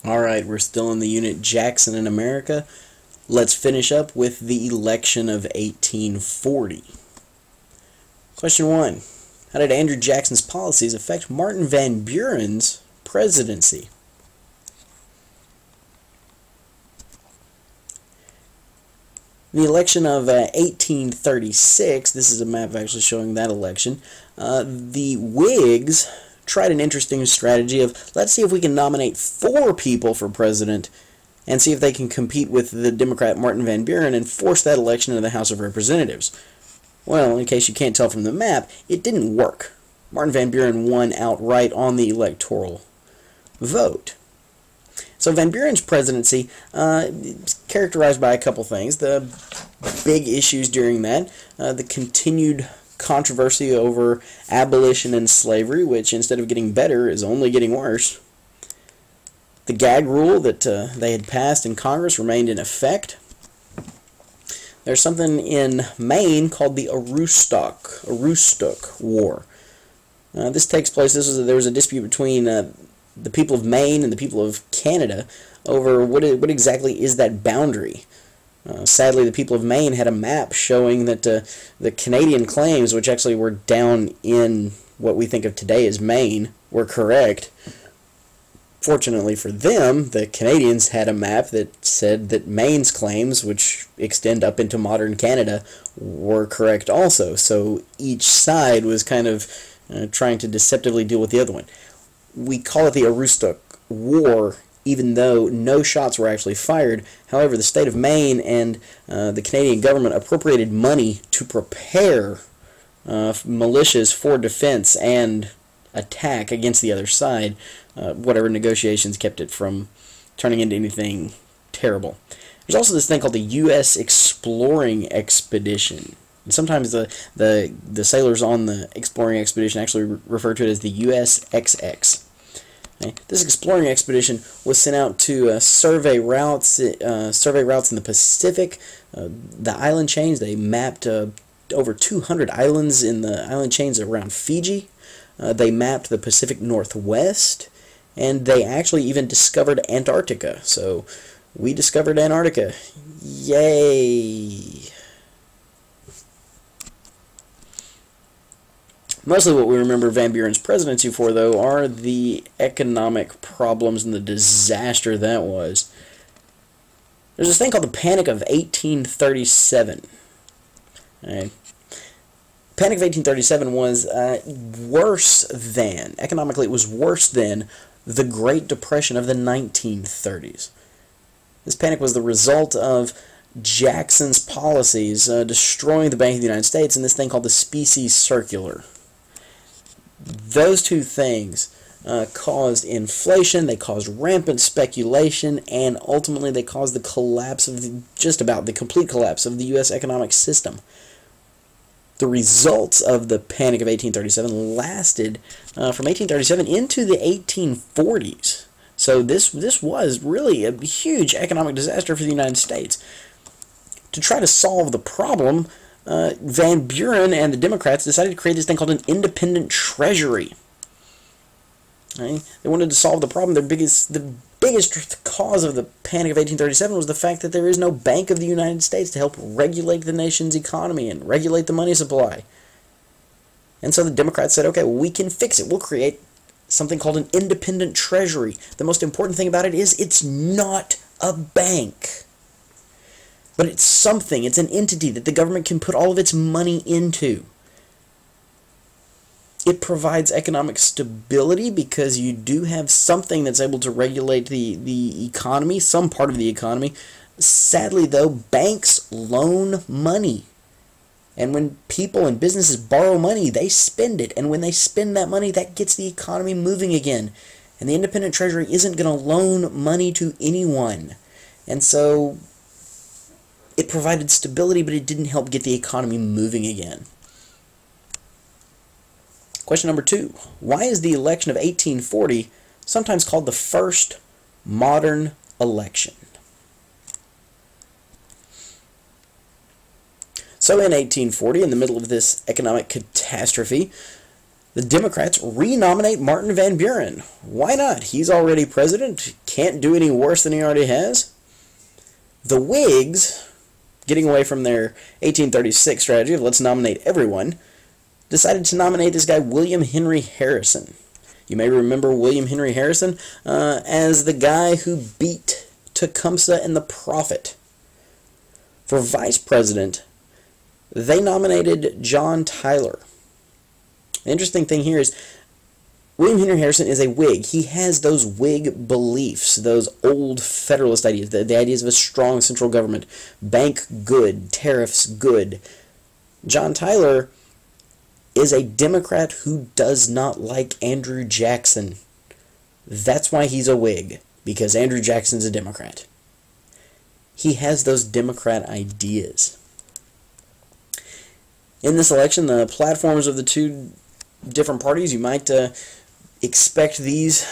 Alright, we're still in the unit Jackson in America. Let's finish up with the election of 1840. Question 1. How did Andrew Jackson's policies affect Martin Van Buren's presidency? The election of 1836, this is a map actually showing that election, the Whigs tried an interesting strategy of, let's see if we can nominate 4 people for president and see if they can compete with the Democrat Martin Van Buren and force that election into the House of Representatives. Well, in case you can't tell from the map, it didn't work. Martin Van Buren won outright on the electoral vote. So Van Buren's presidency is characterized by a couple things. The big issues during that, the continued controversy over abolition and slavery, which instead of getting better is only getting worse. The gag rule that they had passed in Congress remained in effect. There's something in Maine called the Aroostook War. This takes place, there was a dispute between the people of Maine and the people of Canada over what exactly is that boundary. Sadly, the people of Maine had a map showing that the Canadian claims, which actually were down in what we think of today as Maine, were correct. Fortunately for them, the Canadians had a map that said that Maine's claims, which extend up into modern Canada, were correct also. So each side was kind of trying to deceptively deal with the other one. We call it the Aroostook War, even though no shots were actually fired. However, the state of Maine and the Canadian government appropriated money to prepare militias for defense and attack against the other side, whatever negotiations kept it from turning into anything terrible. There's also this thing called the U.S. Exploring Expedition. And sometimes the sailors on the exploring expedition actually refer to it as the USXX. Okay? This exploring expedition was sent out to survey routes in the Pacific, the island chains. They mapped over 200 islands in the island chains around Fiji. They mapped the Pacific Northwest, and they actually even discovered Antarctica. So we discovered Antarctica. Yay! Mostly what we remember Van Buren's presidency for, though, are the economic problems and the disaster that was. There's this thing called the Panic of 1837. Okay. Panic of 1837 was worse than, economically it was worse than, the Great Depression of the 1930s. This panic was the result of Jackson's policies destroying the Bank of the United States and this thing called the Specie Circular. Those two things caused inflation, they caused rampant speculation, and ultimately they caused the collapse of just about the complete collapse of the U.S. economic system. The results of the Panic of 1837 lasted from 1837 into the 1840s. So this was really a huge economic disaster for the United States. To try to solve the problem, Van Buren and the Democrats decided to create this thing called an independent treasury. Right? They wanted to solve the problem. The biggest cause of the Panic of 1837 was the fact that there is no Bank of the United States to help regulate the nation's economy and regulate the money supply. And so the Democrats said, okay, well, we can fix it. We'll create something called an independent treasury. The most important thing about it is it's not a bank. But it's something, it's an entity that the government can put all of its money into. It provides economic stability because you do have something that's able to regulate the economy, some part of the economy. Sadly, though, banks loan money. And when people and businesses borrow money, they spend it. And when they spend that money, that gets the economy moving again. And the independent treasury isn't going to loan money to anyone. And so it provided stability, but it didn't help get the economy moving again. Question number 2. Why is the election of 1840 sometimes called the first modern election? So in 1840, in the middle of this economic catastrophe, The Democrats renominate Martin Van Buren. Why not? He's already president. Can't do any worse than he already has. The Whigs, getting away from their 1836 strategy of let's nominate everyone, decided to nominate this guy William Henry Harrison. You may remember William Henry Harrison as the guy who beat Tecumseh and the Prophet. For vice president, they nominated John Tyler. The interesting thing here is William Henry Harrison is a Whig. He has those Whig beliefs, those old Federalist ideas, the ideas of a strong central government, bank good, tariffs good. John Tyler is a Democrat who does not like Andrew Jackson. That's why he's a Whig, because Andrew Jackson's a Democrat. He has those Democrat ideas. In this election, the platforms of the two different parties, you might expect these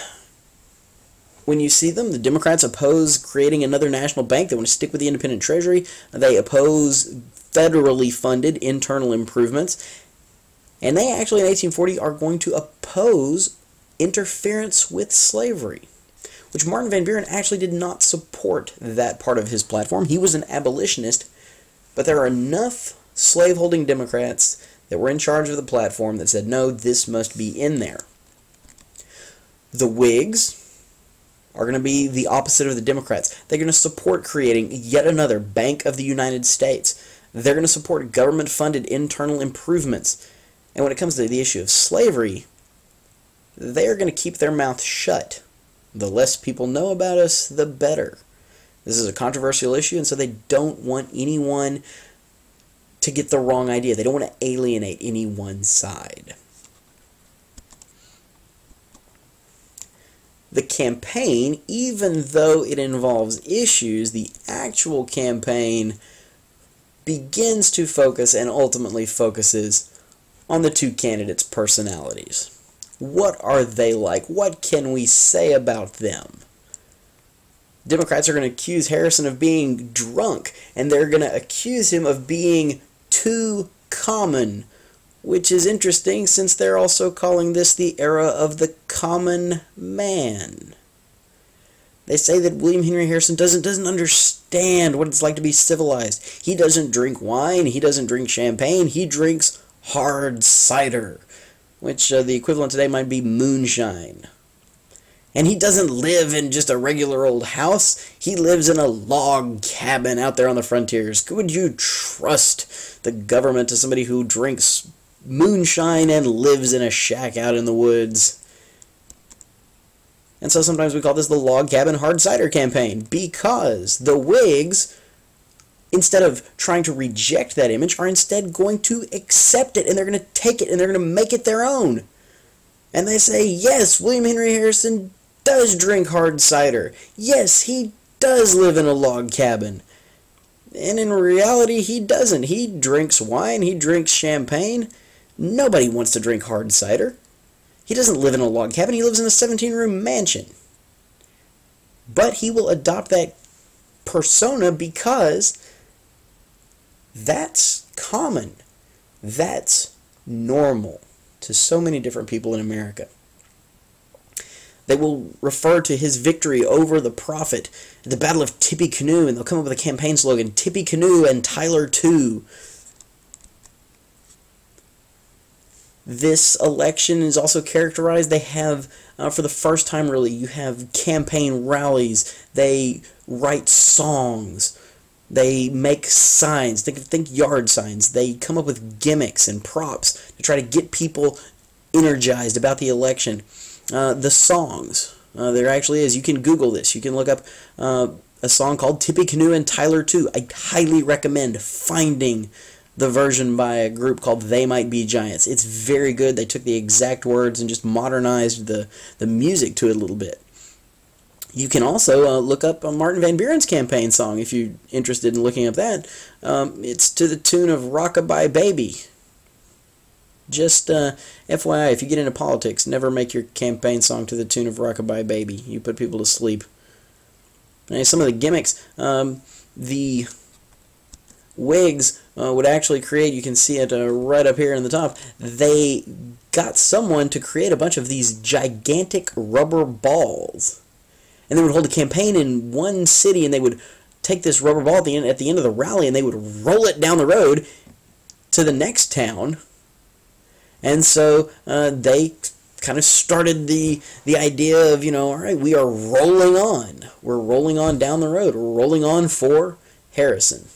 when you see them. The Democrats oppose creating another national bank. They want to stick with the independent treasury. They oppose federally funded internal improvements. And they actually in 1840 are going to oppose interference with slavery, which Martin Van Buren actually did not support that part of his platform. He was an abolitionist, but there are enough slaveholding Democrats that were in charge of the platform that said, no, this must be in there. The Whigs are going to be the opposite of the Democrats. They're going to support creating yet another Bank of the United States. They're going to support government-funded internal improvements. And when it comes to the issue of slavery, they're going to keep their mouth shut. The less people know about us, the better. This is a controversial issue, and so they don't want anyone to get the wrong idea. They don't want to alienate any one side. The campaign, even though it involves issues, the actual campaign begins to focus and ultimately focuses on the two candidates' personalities. What are they like? What can we say about them? Democrats are going to accuse Harrison of being drunk, and they're going to accuse him of being too common, which is interesting since they're also calling this the era of the common man. They say that William Henry Harrison doesn't understand what it's like to be civilized. He doesn't drink wine, he doesn't drink champagne, he drinks hard cider, which the equivalent today might be moonshine. And he doesn't live in just a regular old house. He lives in a log cabin out there on the frontiers. Could you trust the government to somebody who drinks moonshine and lives in a shack out in the woods? And so sometimes we call this the log cabin hard cider campaign, because the Whigs, instead of trying to reject that image, are instead going to accept it, and they're going to take it, and they're going to make it their own. And they say, yes, William Henry Harrison does drink hard cider. Yes, he does live in a log cabin. And in reality, he doesn't. He drinks wine, he drinks champagne. Nobody wants to drink hard cider. He doesn't live in a log cabin, he lives in a 17-room mansion. But he will adopt that persona because that's common. That's normal to so many different people in America. They will refer to his victory over the Prophet at the Battle of Tippecanoe, and they'll come up with a campaign slogan, Tippecanoe and Tyler too. This election is also characterized, they have, for the first time really, you have campaign rallies, they write songs, they make signs, think yard signs, they come up with gimmicks and props to try to get people energized about the election. The songs, there actually is, you can Google this, you can look up a song called Tippecanoe and Tyler too. I highly recommend finding the version by a group called They Might Be Giants. It's very good. They took the exact words and just modernized the music to it a little bit. You can also look up Martin Van Buren's campaign song if you're interested in looking up that. It's to the tune of Rockabye Baby. Just FYI, if you get into politics, never make your campaign song to the tune of Rockabye Baby. You put people to sleep. And some of the gimmicks, the Whigs would actually create, you can see it right up here in the top, they got someone to create a bunch of these gigantic rubber balls. And they would hold a campaign in one city, and they would take this rubber ball at the end of the rally, and they would roll it down the road to the next town. And so they kind of started the idea of, all right, we are rolling on. We're rolling on down the road. We're rolling on for Harrison.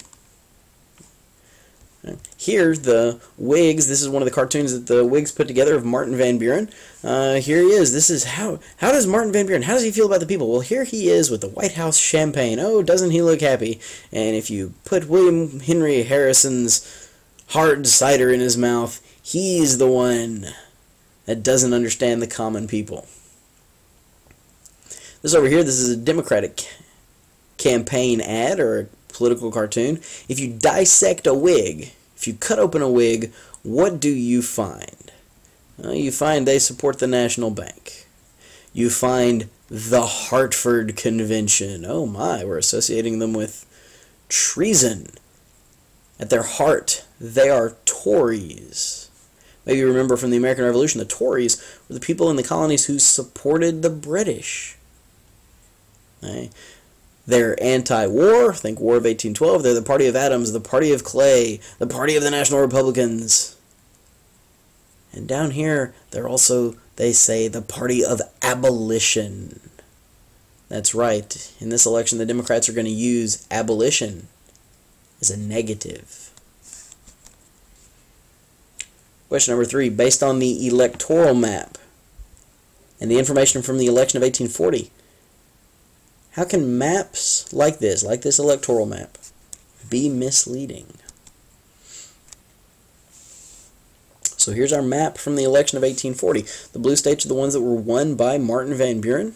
Here, the Whigs, this is one of the cartoons that the Whigs put together of Martin Van Buren. Here he is. This is how does Martin Van Buren, how does he feel about the people? Well, here he is with the White House champagne. Oh, doesn't he look happy? And if you put William Henry Harrison's hard cider in his mouth, he's the one that doesn't understand the common people. This over here, this is a Democratic campaign ad or a political cartoon. If you dissect a Whig, if you cut open a Whig, what do you find? You find they support the National Bank. You find the Hartford Convention. Oh my, we're associating them with treason. At their heart, they are Tories. Maybe you remember from the American Revolution, the Tories were the people in the colonies who supported the British. Right? They're anti-war, think War of 1812. They're the party of Adams, the party of Clay, the party of the National Republicans. And down here, they're also, they say, the party of abolition. That's right. In this election, the Democrats are going to use abolition as a negative. Question number 3. Based on the electoral map and the information from the election of 1840, how can maps like this electoral map, be misleading? So here's our map from the election of 1840. The blue states are the ones that were won by Martin Van Buren.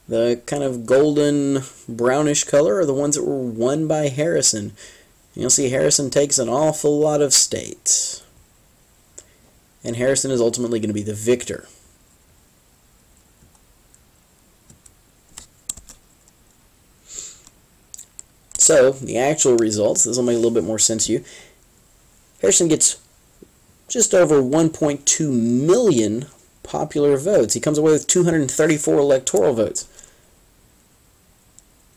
The kind of golden brownish color are the ones that were won by Harrison. You'll see Harrison takes an awful lot of states. And Harrison is ultimately going to be the victor. So, the actual results, this will make a little bit more sense to you. Harrison gets just over 1.2 million popular votes. He comes away with 234 electoral votes.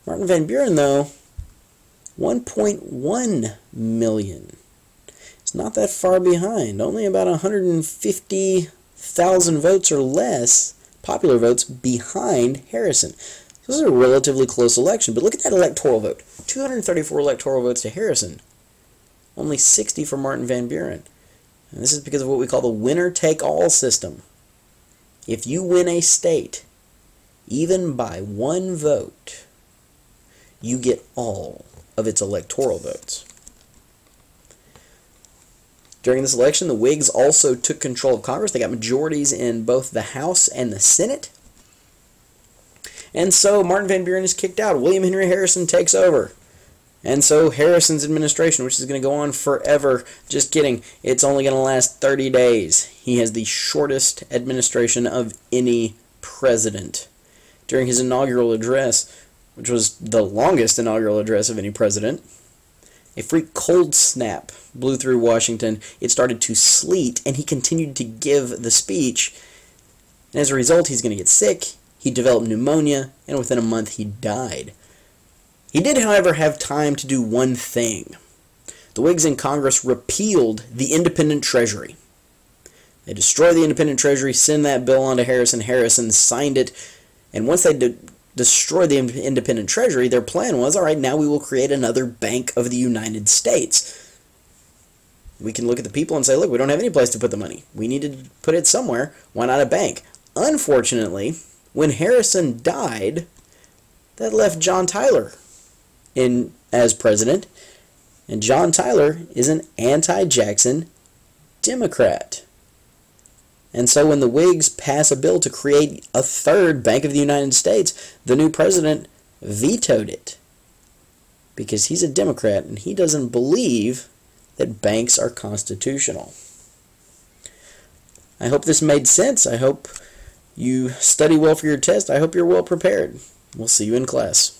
Martin Van Buren, though, 1.1 million. It's not that far behind. Only about 150,000 votes or less, popular votes, behind Harrison. This is a relatively close election, but look at that electoral vote. 234 electoral votes to Harrison. Only 60 for Martin Van Buren. And this is because of what we call the winner-take-all system. If you win a state, even by one vote, you get all of its electoral votes. During this election, the Whigs also took control of Congress. They got majorities in both the House and the Senate. And so Martin Van Buren is kicked out. William Henry Harrison takes over. And so Harrison's administration, which is going to go on forever, just kidding, it's only going to last 30 days. He has the shortest administration of any president. During his inaugural address, which was the longest inaugural address of any president, a freak cold snap blew through Washington. It started to sleet, and he continued to give the speech. And as a result, he's going to get sick. He developed pneumonia, and within a month he died. He did, however, have time to do one thing. The Whigs in Congress repealed the independent treasury. They destroyed the independent treasury, sent that bill on to Harrison. Harrison signed it, and once they destroyed the independent treasury, their plan was, all right, now we will create another Bank of the United States. We can look at the people and say, look, we don't have any place to put the money. We need to put it somewhere. Why not a bank? Unfortunately, when Harrison died, that left John Tyler as president, and John Tyler is an anti-Jackson Democrat. And so when the Whigs pass a bill to create a third Bank of the United States, the new president vetoed it because he's a Democrat and he doesn't believe that banks are constitutional. I hope this made sense. I hope you study well for your test. I hope you're well prepared. We'll see you in class.